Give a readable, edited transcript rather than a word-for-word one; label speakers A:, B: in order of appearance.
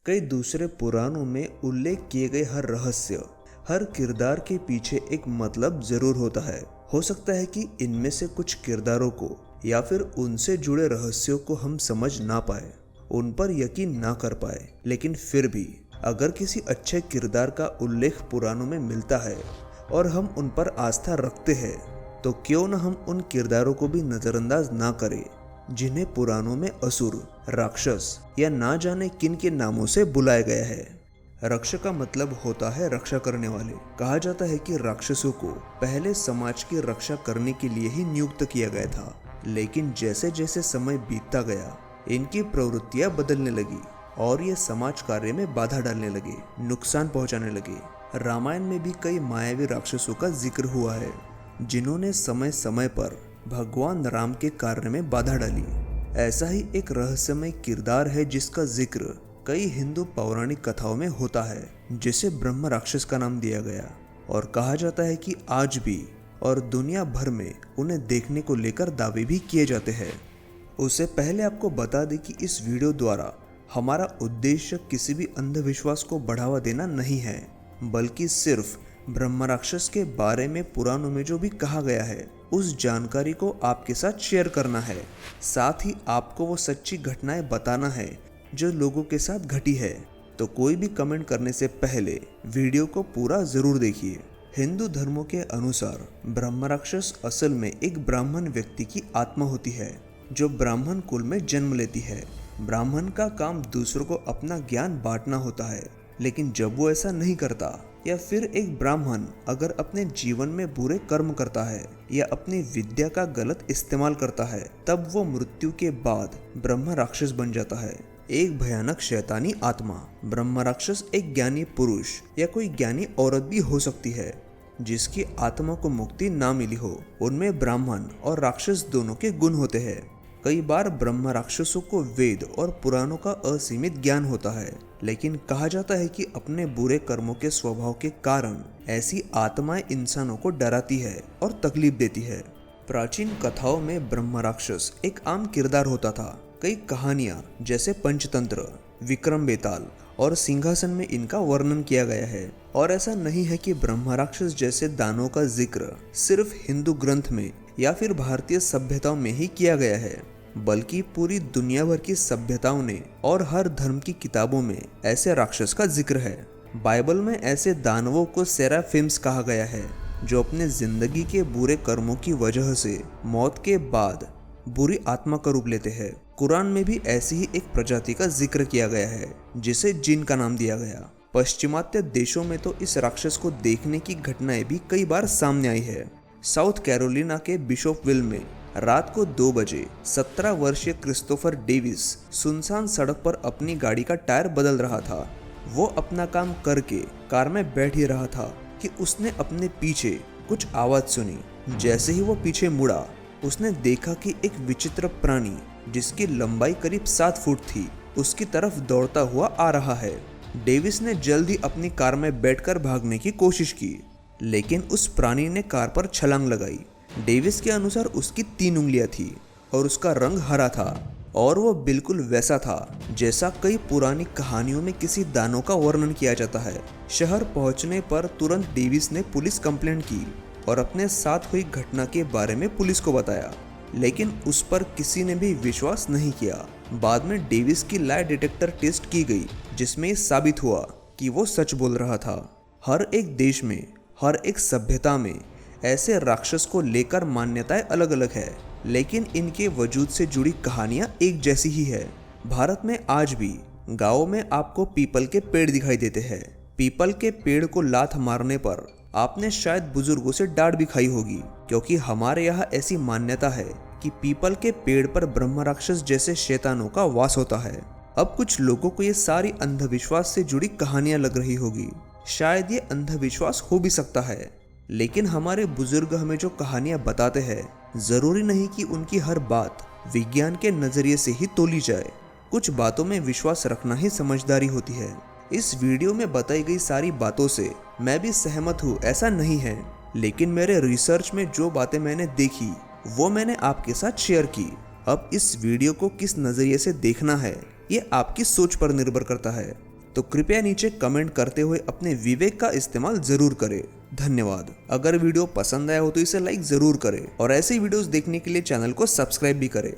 A: कई दूसरे पुराणों में उल्लेख किए गए हर रहस्य, हर किरदार के पीछे एक मतलब जरूर होता है। हो सकता है कि इनमें से कुछ किरदारों को या फिर उनसे जुड़े रहस्यों को हम समझ ना पाए, उन पर यकीन ना कर पाए, लेकिन फिर भी अगर किसी अच्छे किरदार का उल्लेख पुराणों में मिलता है और हम उन पर आस्था रखते हैं, तो क्यों न हम उन किरदारों को भी नजरअंदाज ना करें जिन्हें पुराणों में असुर, राक्षस या ना जाने किन के नामों से बुलाया गया है। रक्षक का मतलब होता है रक्षा करने वाले। कहा जाता है कि राक्षसों को पहले समाज की रक्षा करने के लिए ही नियुक्त किया गया था, लेकिन जैसे जैसे समय बीतता गया इनकी प्रवृत्तियां बदलने लगी और ये समाज कार्य में बाधा डालने लगे, नुकसान पहुंचाने लगे। रामायण में भी कई मायावी राक्षसों का जिक्र हुआ है जिन्होंने समय समय पर भगवान राम के कार्य में बाधा डाली। ऐसा ही एक रहस्यमय किरदार है जिसका जिक्र कई हिंदू पौराणिक कथाओं में होता है, जिसे ब्रह्म राक्षस का नाम दिया गया और कहा जाता है कि आज भी और दुनिया भर में उन्हें देखने को लेकर दावे भी किए जाते हैं। उससे पहले आपको बता दें कि इस वीडियो द्वारा हमारा उद्देश्य किसी भी अंधविश्वास को बढ़ावा देना नहीं है, बल्कि सिर्फ ब्रह्म राक्षस के बारे में पुराणों में जो भी कहा गया है उस जानकारी को आपके साथ शेयर करना है। साथ ही आपको वो सच्ची घटनाएं बताना है जो लोगों के साथ घटी है। तो कोई भी कमेंट करने से पहले वीडियो को पूरा जरूर देखिए। हिंदू धर्मों के अनुसार ब्रह्म राक्षस असल में एक ब्राह्मण व्यक्ति की आत्मा होती है जो ब्राह्मण कुल में जन्म लेती है। ब्राह्मण का काम दूसरों को अपना ज्ञान बांटना होता है, लेकिन जब वो ऐसा नहीं करता या फिर एक ब्राह्मण अगर अपने जीवन में बुरे कर्म करता है या अपनी विद्या का गलत इस्तेमाल करता है, तब वो मृत्यु के बाद ब्रह्म राक्षस बन जाता है, एक भयानक शैतानी आत्मा। ब्रह्म राक्षस एक ज्ञानी पुरुष या कोई ज्ञानी औरत भी हो सकती है जिसकी आत्मा को मुक्ति ना मिली हो। उनमें ब्राह्मण और राक्षस दोनों के गुण होते हैं। कई बार ब्रह्म राक्षसों को वेद और पुराणों का असीमित ज्ञान होता है, लेकिन कहा जाता है कि अपने बुरे कर्मों के स्वभाव के कारण ऐसी आत्माएं इंसानों को डराती है और तकलीफ देती है। प्राचीन कथाओं में ब्रह्म राक्षस एक आम किरदार होता था। कई कहानियां जैसे पंचतंत्र, विक्रम बेताल और सिंहासन में इनका वर्णन किया गया है। और ऐसा नहीं है कि ब्रह्म राक्षस जैसे दानों का जिक्र सिर्फ हिंदू ग्रंथ में या फिर भारतीय सभ्यताओं में ही किया गया है, बल्कि पूरी दुनिया भर की सभ्यताओं ने और हर धर्म की किताबों में ऐसे राक्षस का जिक्र है। बाइबल में ऐसे दानवों को सेराफिम्स कहा गया है जो अपने जिंदगी के बुरे कर्मों की वजह से मौत के बाद बुरी आत्मा का रूप लेते हैं। कुरान में भी ऐसी ही एक प्रजाति का जिक्र किया गया है जिसे जिन का नाम दिया गया। पश्चिमात्य देशों में तो इस राक्षस को देखने की घटनाएं भी कई बार सामने आई है। साउथ कैरोलिना के बिशोपविल में रात को 2 बजे 17 वर्षीय क्रिस्टोफर डेविस सुनसान सड़क पर अपनी गाड़ी का टायर बदल रहा था। वो अपना काम करके कार में बैठ ही रहा था कि उसने अपने पीछे कुछ आवाज सुनी। जैसे ही वो पीछे मुड़ा, उसने देखा कि एक विचित्र प्राणी जिसकी लंबाई करीब 7 फुट थी उसकी तरफ दौड़ता हुआ आ रहा है। डेविस ने जल्द ही अपनी कार में बैठकर भागने की कोशिश की, लेकिन उस प्राणी ने कार पर छलांग लगाई। डेविस के अनुसार उसकी 3 उंगलियां थी और उसका रंग हरा था और वो बिल्कुल वैसा था जैसा कई पुरानी कहानियों में किसी दानव का वर्णन किया जाता है। शहर पहुंचने पर तुरंत डेविस ने पुलिस कंप्लेंट की और अपने साथ हुई घटना के बारे में पुलिस को बताया, लेकिन उस पर किसी ने भी विश्वास नहीं किया। बाद में डेविस की लाई डिटेक्टर टेस्ट की गई जिसमें साबित हुआ कि वो सच बोल रहा था। हर एक देश में, हर एक सभ्यता में ऐसे राक्षस को लेकर मान्यताएं अलग अलग है, लेकिन इनके वजूद से जुड़ी कहानियां एक जैसी ही है। भारत में आज भी गाँव में आपको पीपल के पेड़ दिखाई देते हैं। पीपल के पेड़ को लात मारने पर आपने शायद बुजुर्गों से डांट भी खाई होगी, क्योंकि हमारे यहाँ ऐसी मान्यता है कि पीपल के पेड़ पर ब्रह्म राक्षस जैसे शैतानों का वास होता है। अब कुछ लोगों को ये सारी अंधविश्वास से जुड़ी कहानियां लग रही होगी। शायद ये अंधविश्वास हो भी सकता है, लेकिन हमारे बुजुर्ग हमें जो कहानियां बताते हैं, जरूरी नहीं कि उनकी हर बात विज्ञान के नजरिए से ही तोली जाए। कुछ बातों में विश्वास रखना ही समझदारी होती है। इस वीडियो में बताई गई सारी बातों से मैं भी सहमत हूँ ऐसा नहीं है, लेकिन मेरे रिसर्च में जो बातें मैंने देखी वो मैंने आपके साथ शेयर की। अब इस वीडियो को किस नजरिए से देखना है ये आपकी सोच पर निर्भर करता है। तो कृपया नीचे कमेंट करते हुए अपने विवेक का इस्तेमाल जरूर करें। धन्यवाद। अगर वीडियो पसंद आया हो तो इसे लाइक जरूर करें और ऐसे वीडियोस देखने के लिए चैनल को सब्सक्राइब भी करें।